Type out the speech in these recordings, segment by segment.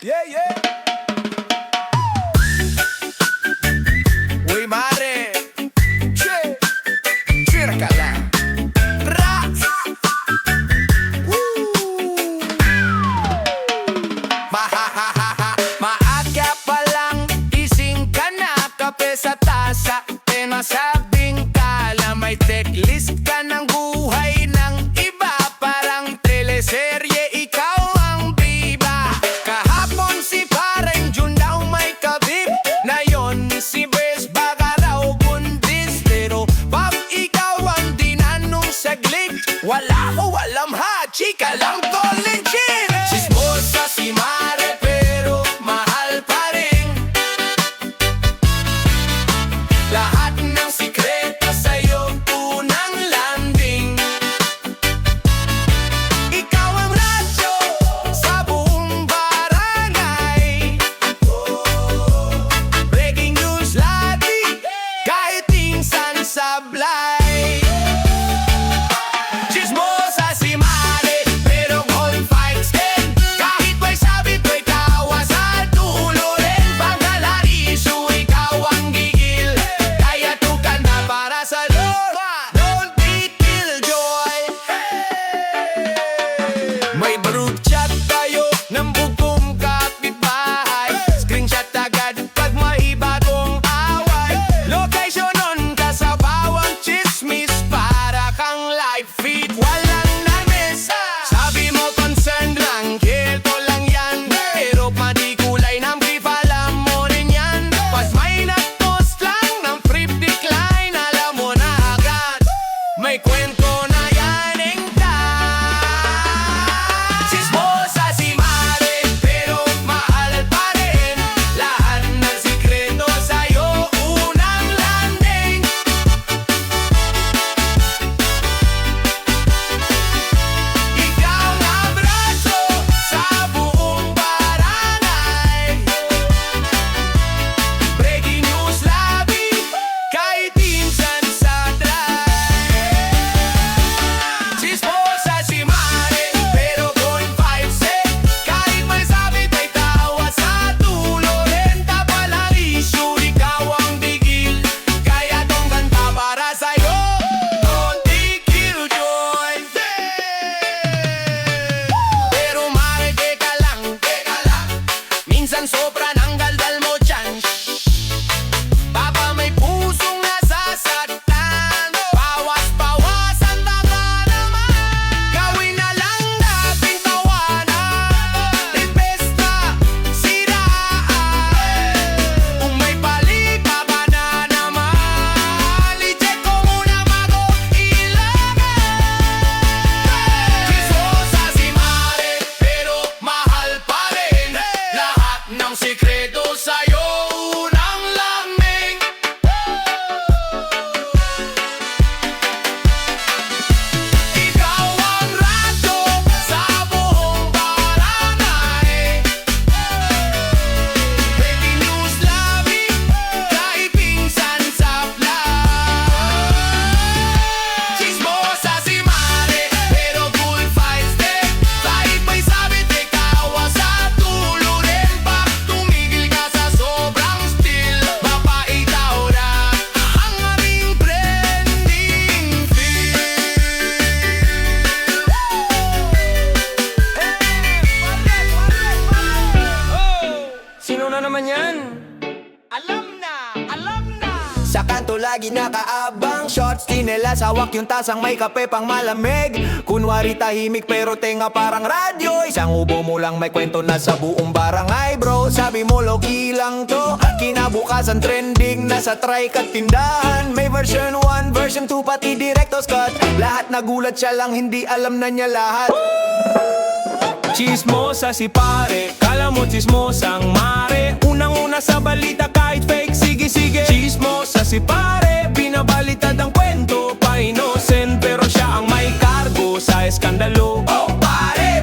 Yeah, yeah. Uy, mare. Che. Chira ka lang. Ra. Woo. Mahahaha. Maaga pa lang. Gising ka na. Kape sa tasa. Pinasabing kala. May checklist ka ng buhay ng iba. Parang teleserye. Ikaw ang biba. Kahapon si parang Jun daw may kabib. Ngayon si Bes baka raw bundis. Pero pag ikaw ang dinanong saglit, wala ko alam ha, chika lang to legit. Chismosa si Mare pero mahal pa rin. Lahat ng sikreto sa'yo unang landing. Ikaw ang radyo sa buong barangay. Breaking news lagi, kahit minsan sablay. Chismosa si Mare, pero confidence din. Kahit may sabit, may tawa sa dulo rin. Panghalariso, ikaw ang gigil. Kaya tukan na para sa Lord. Don't be killjoy. May group chat tayo ng bugong kapitbahay. Screenshot agad pag may bagong away. Location on ka sa bawang chismis. Para kang live feed, walang namis. Sabi mo concerned lang, kilto lang yan. Pero pati kulay ng brief, alam mo rin yan. Pag may nag-post lang ng free decline, alam mo na agad. May kwento na yan engta. Chismosa si Mare, pero mahal pa rin. Lahat ng sikreto sa'yo unang landing. Ikaw ang abraso sa buong barangay. Breaking news labi, kahit minsan sa drive. Chismosa si Mare, pero going 5-6. Kahit may sabit, may tawa sa dulo rin. Tapalang issue, ikaw ang bigil. Kaya tong kanta para sa'yo, konti killjoy. Pero Mare, teka lang. Minsan sobra ng daldal mo dyan. Baka may pusong nasasaktan. Bawas-bawasan baka naman. Gawin na lang natin tawanan. Imbes na siraan. Kung may balik pa ba na naman, i-check ko muna bago ilagay. Chismosa si Mare, pero mahal pa rin. Lahat ng sikreto sa'yo unang lamig. Ikaw ang radyo sa buong barangay. Breaking news labi, kahit minsan sablay. Chismosa si Mare, pero good vibes din. Kahit may sabit, may kawa sa dulo rin. Pag tumigil ka sa sobrang still, mapaitaw na ang aming trending feel. Sino na naman yan? Alam na, alam na. Sa kanto lagi nakaabang, shorts, tinelas, hawak yung tasang may kape pang malamig. Kunwari tahimik pero tenga parang radyo. Isang ubo mo lang may kwento na sa buong barangay, bro. Sabi mo low-key lang to, kinabukasan trending na sa trike at tindahan. May version 1, version 2, pati director's cut. Lahat nagulat siya lang, hindi alam na niya lahat. Chismosa si pare, kala mo chismosang Mare. Unang-una sa balita kahit fake, sige. Chismosa si pare, binabalitad ang kwento. Pa-innocent pero siya ang may kargo sa eskandalo. Oh, pare.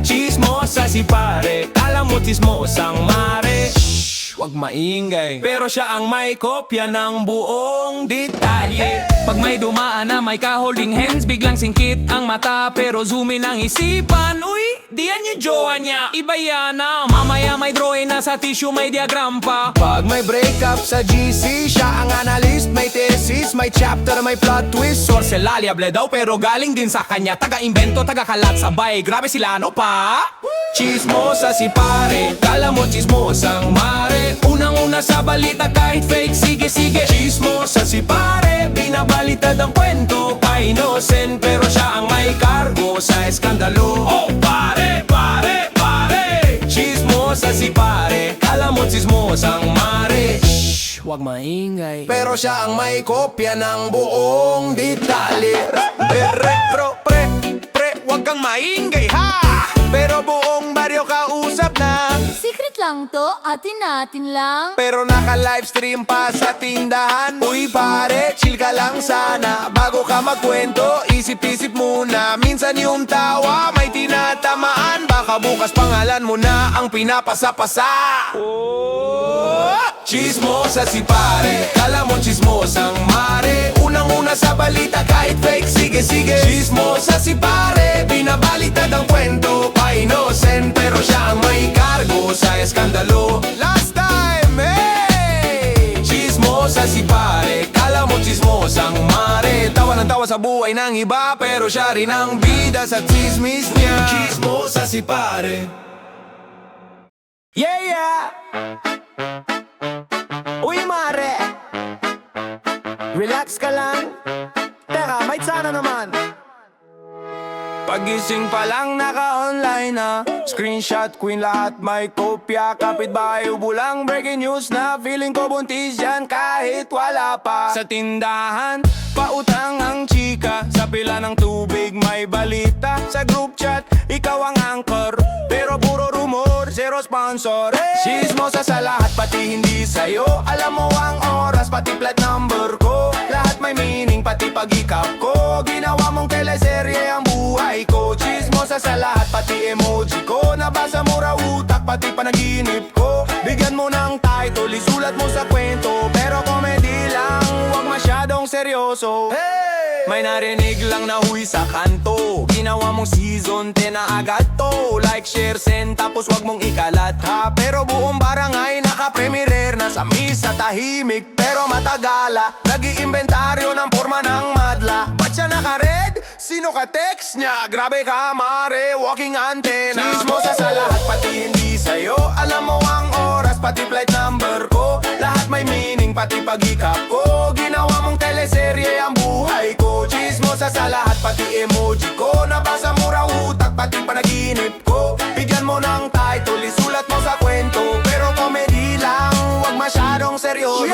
Chismosa si pare, kala mo chismosang Mare. Shh, wag maingay. Pero siya ang may kopya ng buong detalye. Pag may dumaan na may ka-holding hands, biglang singkit ang mata pero zoom in ang isipan. Uy, Di yan yung jowa niya, iba yan na. Mamaya may drawing na sa tissue, may diagram pa. Pag may breakup sa GC, siya ang analyst. May thesis, may chapter, may plot twist. Source laliable daw pero galing din sa kanya. Taga-invento, taga-kalat sabay. Grabe sila ano pa? Chismosa si pare, kala mo chismosang mare. Unang-una sa balita kahit fake, sige-sige. Chismosa si pare, binabalitad ang kwento. Pa-innocent pero siya ang may kargo sa eskandalo. Oh pare, pare, pare. Chismosa si pare, kala mo chismosang mare. Shh, wag maingay. Pero siya ang may kopya ng buong detalye. Pre, wag kang maingay ha. Pero buong baryo kausap na. Secret lang to, atin natin lang. Pero naka-livestream pa sa tindahan. Uy pare, chill ka lang sana. Bago ka magkwento, isip-isip muna. Minsan yung tawa may tinatamaan. Baka bukas pangalan mo na ang pinapasa-pasa. Chismosa si pare, kala mo chismosang mare. Unang-una sa balita kahit fake, sige-sige. Chismosa si pare, binabalitad ang kwento. Pa-innocent pero siya ang may kargo sa eskandalo. Last time, hey! Chismosa si pare, kala mo chismosang mare. Tawa ng tawa sa buhay ng iba pero siya rin ang bida sa chismis niya. Chismosa si pare. Yeah! Uy mare, relax ka lang. Teka, may sana naman. Pagising pa lang naka-online na. Screenshot queen lahat may kopya. Kapitbahay ubulang breaking news na. Feeling ko buntis yan kahit wala pa. Sa tindahan, pautang ang chika. Sa pila ng tubig may balita. Sa group chat, ikaw ang anchor. Pero puro rumor, zero sponsor. Chismosa sa lahat, pati hindi sa'yo. Alam mo ang oras, pati flight number ko. Lahat may meaning, pati pag-ikap ko. Ginawa mong teleserye ang buhay ko. Chismosa sa lahat, pati emoji ko. Nabasa mo raw utak, pati panaginip ko. Bigyan mo ng title, isulat mo sa kwento. Pero comedy lang, huwag masyadong seryoso. May narinig lang na huy sa kanto. Ginawa mong season 10 na agad to. Like, share, send, tapos wag mong ikalat ha. Pero buong barangay naka-premiere na sa misa tahimik pero matagala. Nag-iimbentaryo ng forma ng madla. Ba't siya naka-red? Sino ka-text niya? Grabe ka mare, walking antenna. Chismosa sa lahat, pati hindi sa'yo. Alam mo ang oras, pati flight number ko. Lahat may meaning, pati pag-ikap ko. Ginawa mong teleserye ang buhay ko. Chismosa sa lahat, pati emoji ko. Nabasa mo raw utak, pati panaginip ko. Bigyan mo ng title, isulat mo sa kwento. Pero comedy lang, huwag masyadong seryoso.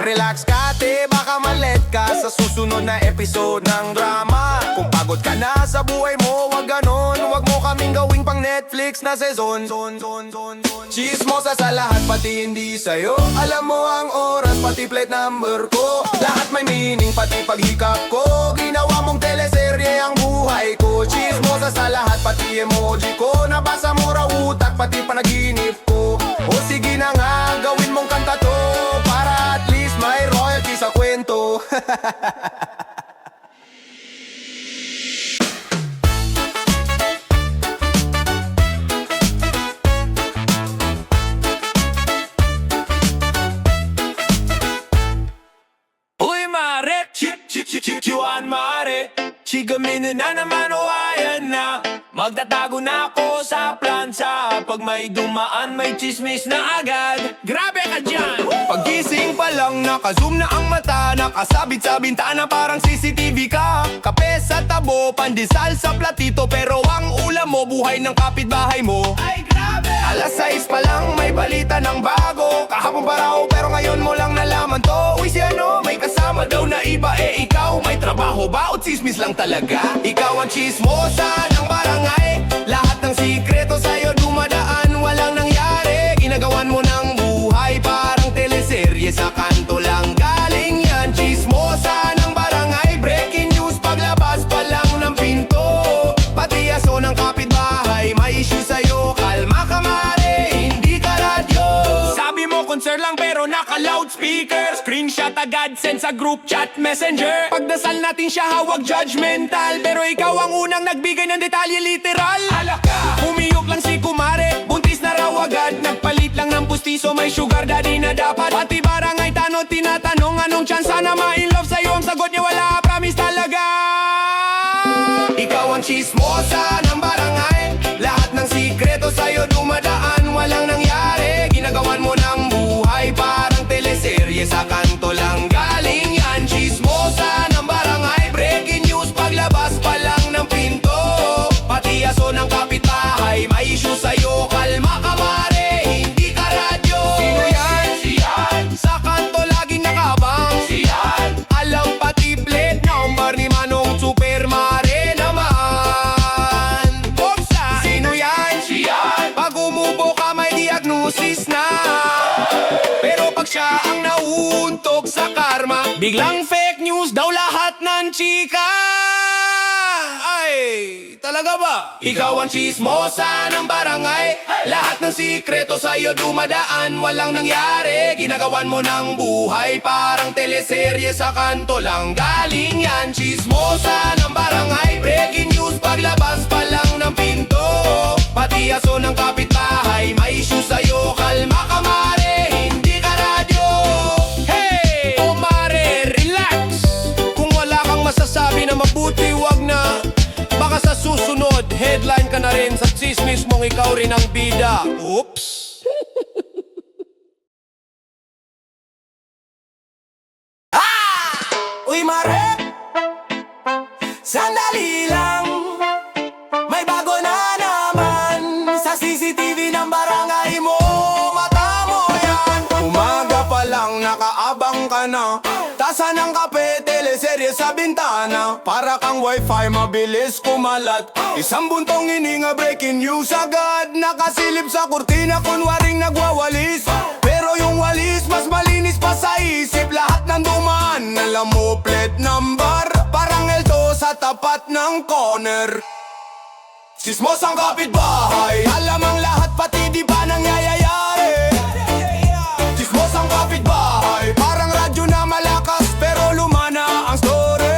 Relax ka te, baka malet ka sa susunod na episode ng drama. Kung pagod ka na sa buhay mo, wag ganon. Wag mo kaming gawing pang Netflix na season. Chismosa sa lahat, pati hindi sa'yo. Alam mo ang oras, pati plate number ko. Lahat may meaning, pati paghikap ko. Ginawa mong teleserye ang buhay ko. Chismosa sa lahat, pati emoji ko. Nabasa mo raw utak, pati panaginip ko. O sige na nga, gawin mong kanta to. Para at least may royalty sa kwento. Uy mare, Juan mare. Chigaminin na naman o ayan na. Magtatago na ako sa plansa. Pag may dumaan may chismis na agad. Grabe ka dyan. Pagising pa lang naka-zoom na ang mata. Nakasabit sa bintana parang CCTV ka. Kape sa tabo, pandesal sa platito. Pero ang ulam mo buhay ng kapitbahay mo. Ay grabe. Alas 6 pa lang may balita ng bago. Kahapon pa raw pero ngayon mo lang nalaman to. Uy si ano, may kasama daw na iba. Ikaw may trabaho ba o chismis lang talaga? Ikaw ang chismosa ng barangay. Lahat ng sikreto sa'yo dumadaan, walang nangyari. Ginagawan mo ng buhay parang teleserye. Sa kanto lang galing yan. Chismosa ng barangay, breaking news paglabas pa lang ng pinto. Pati aso ng kapitbahay may issue sa'yo. Kalma ka mare, hindi ka radyo. Sabi mo concern lang pero nakalaw agad send sa group chat messenger. Pagdasal natin siya hawag judgmental, pero ikaw ang unang nagbigay ng detalye literal. Alaka! Humiyok lang si kumare, buntis na raw agad. Nagpalit lang ng pustiso, may sugar daddy na dapat. Pati barangay tanong, tinatanong anong tsansa na ma-in love sa'yo. Ang sagot niya wala, promise talaga. Ikaw ang chismosa ng barangay, lahat ng sikreto sa'yo dumadaan, walang nangyari. Ginagawan mo ng buhay parang teleserye, sa kanto lang galing yan. Chismosa ng barangay, breaking news paglabas pa lang ng pinto. Pati aso ng kapitbahay, may issue sa'yo. Kalma ka mare, hindi ka radyo. Sino yan? Siyan. Sa kanto laging nakabang. Siyan. Alam pati plate number ni Manong Super Mare naman. Boksa. Sino yan? Siyan. Pag umubo ka may diagnosis na, pero pag siya ang nauuntok sa karma, biglang fake news daw lahat ng chika. Ay, talaga ba? Ikaw ang chismosa ng barangay, lahat ng sikreto sa'yo dumadaan, walang nangyari. Ginagawan mo ng buhay parang teleserye, sa kanto lang galing yan. Chismosa ng barangay, breaking news paglabas pa lang ng pinto. Pati aso ng kapitbahay, may issue sa'yo. Kalma ka mare, hindi ka radyo. Hey! O mare, relax. Kung wala kang masasabi na mabuti, wag na. Baka sa susunod, headline ka na rin sa chismis mong ikaw rin ang bida. Oops! Uy mare, sandali lang, may bago na naman sa CCTV ng barangay mo. Mata mo yan, umaga pa lang nakaabang ka na. Tasa ng kape, teleserye sa bintana, para kang wifi mabilis kumalat. Isang buntong hininga, breaking news agad. Nakasilip sa kurtina, kunwaring nagwawalis, pero yung walis mas malinis pa sa isip. Lahat ng dumaan, alam mo plate number, parang elto sa tapat ng corner. Sismos ang kapitbahay, alam ang lahat pati di ba nangyayari. Sismos ang kapitbahay, parang radyo na malakas pero lumana ang story.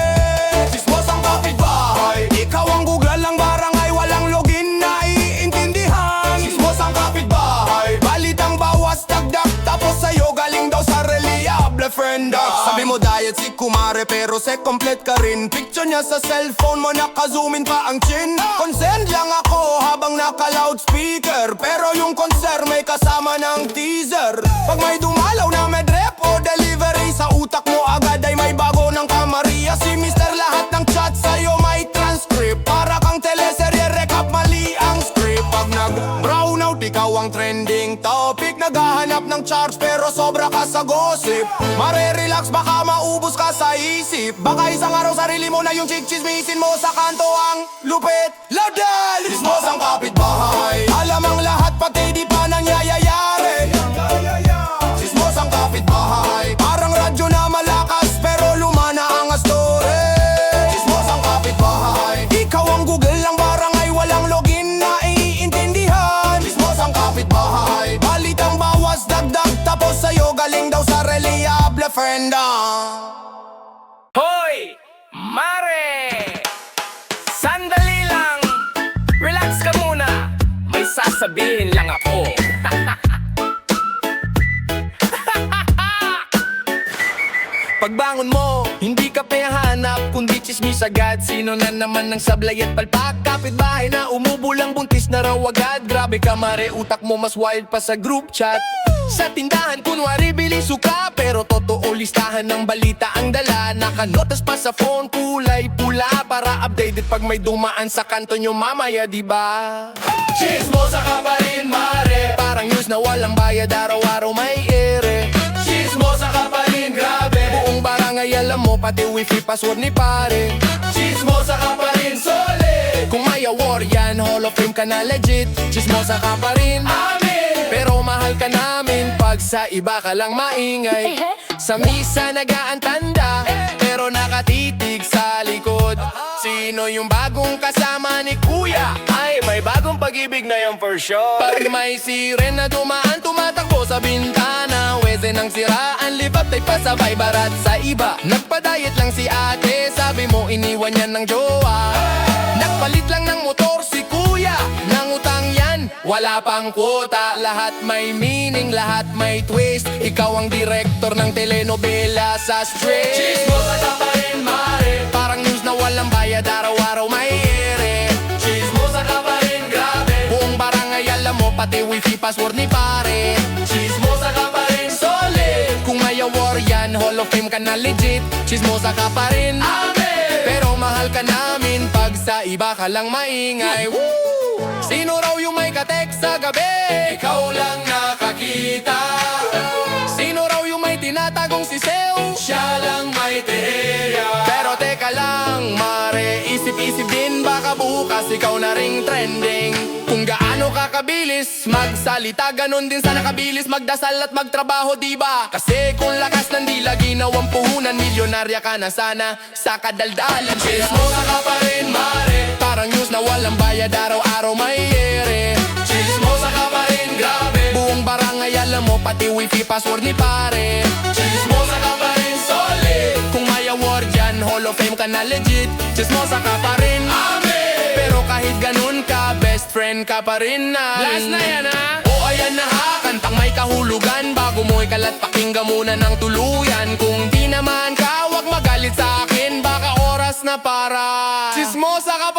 Sismos ang kapitbahay, ikaw ang Google ng barangay, walang login na iintindihan. Sismos ang kapitbahay, balitang bawas dagdag, tapos sa'yo galing daw sa reliable friend. Sabi mo diet si kumare pero se complete ka rin. Picture niya sa cellphone mo, naka-zoom in pa ang chin. Concerned lang ako habang naka-loudspeaker, pero yung concern may kasama ng teaser. Pag may dumalaw na medrep o delivery, sa utak mo agad ay may bago ng kamaria. Si Mr. lahat ng chat sa'yo may transcript, para kang teleserye recap, mali ang script. Pag nag-brown out, ikaw ang trending topic. Naghahanap ng charts pero sobra ka sa gossip. Mare-relax, baka maubos ka sa isip. Baka isang araw sarili mo na yung chik-chismisin mo. Sa kanto ang lupit, laudal. Sismos ang kapitbahay, alam ang lahat pati di pa nangyayari. Sismos ang kapitbahay, parang radyo na malakas pero lumana ang story. Sismos ang kapitbahay, ikaw ang Google ng barangay, walang login na iintindihan. Sismos ang kapitbahay, balitang bawas dagdag, tapos sa'yo galing daw sa reliable friend. Hoy! Mare! Sandali lang! Relax ka muna! May sasabihin lang ako. Pagbangon mo, hindi ka payahanap, kundi chismis agad. Sino na naman ng sablay at palpak? Kapitbahay na umubo lang, buntis na raw agad. Grabe ka mare, utak mo mas wild pa sa group chat. Sa tindahan, kunwari bili suka, pero totoo listahan ng balita ang dala. Nakanotas pa sa phone, kulay pula, para updated pag may dumaan sa kanto nyo mamaya, diba? Chismosa ka pa rin mare, parang news na walang bayad, araw-araw may ere. Chismosa ka pa rin, grabe, buong barangay alam mo, pati wifi password ni pare. Chismosa ka pa rin, solid, kung may award yan, Hall of Fame ka na legit. Chismosa ka pa rin, amin, pero mahal ka namin pag sa iba ka lang maingay. Sa misa nagaantanda, pero nakatitig sa likod. Sino yung bagong kasama ni Kuya? Ay, may bagong pag-ibig na yan for sure. Pag may siren na dumaan, tumatakbo sa bintana. Weze ng siraan, live up, tayo pasabay barat sa iba. Nagpa-diet lang si ate, sabi mo iniwan yan ng jowa. Nagpalit lang ng motor si Kuya, ng utang yan, wala pang kwota. Lahat may meaning, lahat may twist. Ikaw ang director ng telenovela sa straight. Chismosa ka pa rin, mare. Parang news na walang bayad, araw-araw may ere. Chismosa ka pa rin, grabe. Buong barangay alam mo, pati wifi password ni pare. Chismosa ka pa rin, solid. Kung may award yan, Hall of Fame ka na legit. Chismosa ka pa rin, amen. Pero mahal ka namin pag sa iba ka lang maingay. Woo! Sino raw yung may katek sa gabi? Ikaw lang nakakita. Sino raw yung may tinatagong sisew? Siya lang may teherya. Pero teka lang, mare, isip-isip din, baka bukas ikaw na ring trending. Kung gaano ka kabilis magsalita, ganun din sana kabilis magdasal at magtrabaho, diba? Kasi kung lakas ng dila, ginawang puhunan, milyonarya ka na sana sa kadaldalan. Chismosa ka pa rin, mare. Parang news na walang bayad, araw-araw may ere. Chismosa ka pa rin, grabe. Buong barangay alam mo, pati wifi password ni pare. Chismosa ka pa rin, solid. Kung may award yan, Hall of Fame ka na legit. Chismosa ka pa rin, amen. Pero kahit ganun ka, best friend ka pa rin na. Last na yan, ha? O ayan na ha, kantang may kahulugan. Bago mo ikalat, pakinggan muna ng tuluyan. Kung di naman ka, wag magalit sa akin. Baka oras na para Chismosa ka